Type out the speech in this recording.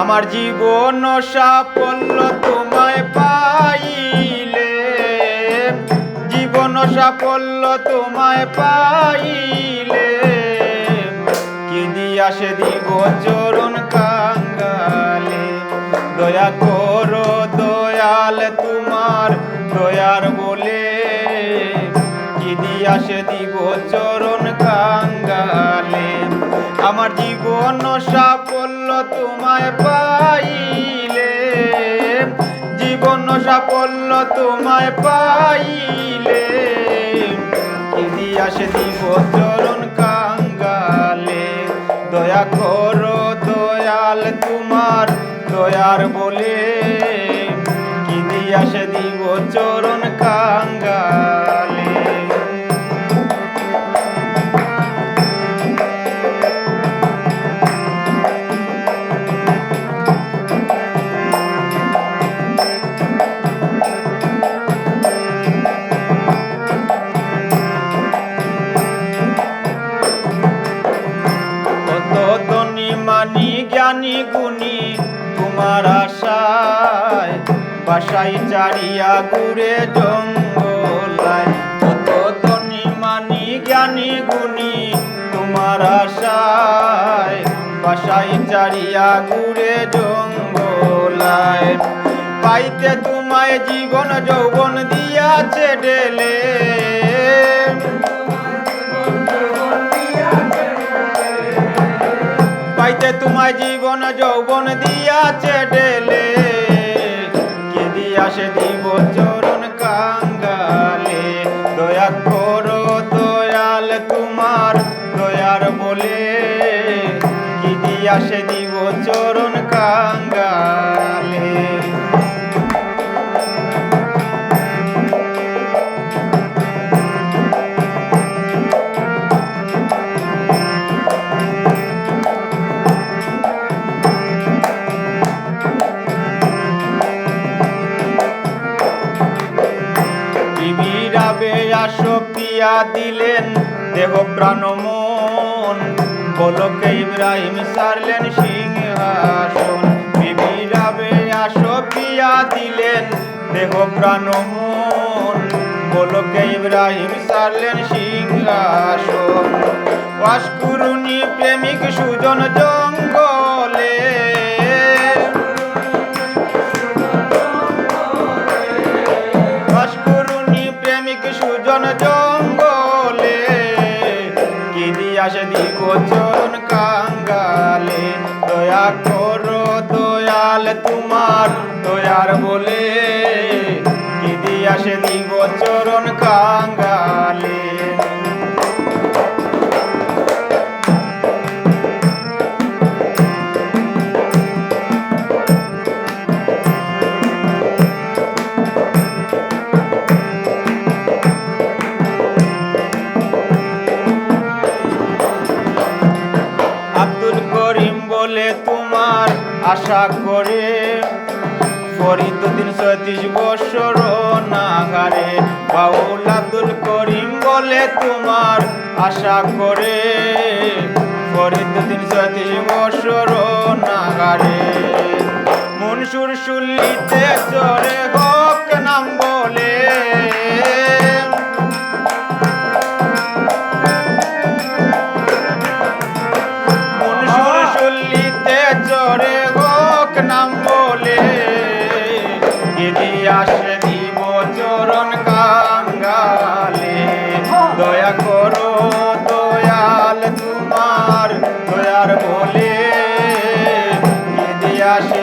আমার জীবন সাফল্য তোমায় পাইলে, জীবন সাফল্য তোমায় পাইলে, কি দিয়া সে দিব চরণ কাঙ্গালে। দয়া করো দয়াল তোমার দয়ার বলে, কি দিয়া সে দিব চরণ কাঙ্গালে। আমার জীবন সাফল্য তোমায় পাইলে, জীবন সাফল্য তোমায় পাইলে, কি দিয়া সে দিব চরণ কাঙ্গালে। দয়া করো দয়াল তোমার দয়ার বলে, কি দিয়া সে দিব চরণ কাঙ্গালে। মানি জ্ঞানী গুণী তোমার আশায়, বাসাই চারিয়া ঘুরে জঙ্গলায়। কত ধনী মানি জ্ঞানী গুণী তোমার আশায়, বাসাই চারিয়া ঘুরে জঙ্গলায়। পাইতে তোমায় জীবন যৌবন দিয়াছে ঢেলে, পাইতে তোমায় জীবন যৌবন দিয়াছে ঢেলে, কি দিয়া সে দিব চরণ কাঙ্গালে। দয়া করো দয়াল তোমার দয়ার বলে, কি দিয়া সে দিব চরণ কাঙ্গালে। পিয়া দিলেন দেহ প্রাণ মন, বলকে ইব্রাহিম সারলেন সিংহাসন। বিবি রাবেয়া পিয়া দিলেন দেহ প্রাণ মন, বলকে ইব্রাহিম সারলেন সিংহাসন। বাস করুনি প্রেমিক সুজন জঙ্গলে, বাস করুনি প্রেমিক সুজন জঙ্গলে, কি দিয়া সে দিব চরণ কাঙ্গালে। দয়া করো দয়াল তোমার দয়ার বলে, কি দিয়া সে দিব চরণ কাঙ্গালে। আব্দুল করিম বলে তোমার আশা করে, ফরিদুদ্দিন ৩৬ বৎসর নাগারে। বাউল আব্দুল করিম বলে তোমার আশা করে, ফরিদুদ্দিন ৩৬ বৎসর নাগারে। মনসুর শুলিতে চরে হক নাম বলে, চরে হোক নাম বলে, কি দিয়া সে দিব চরণ কাঙ্গালে। দয়া করো দয়াল তোমার দয়ার বলে, কি দিয়া সে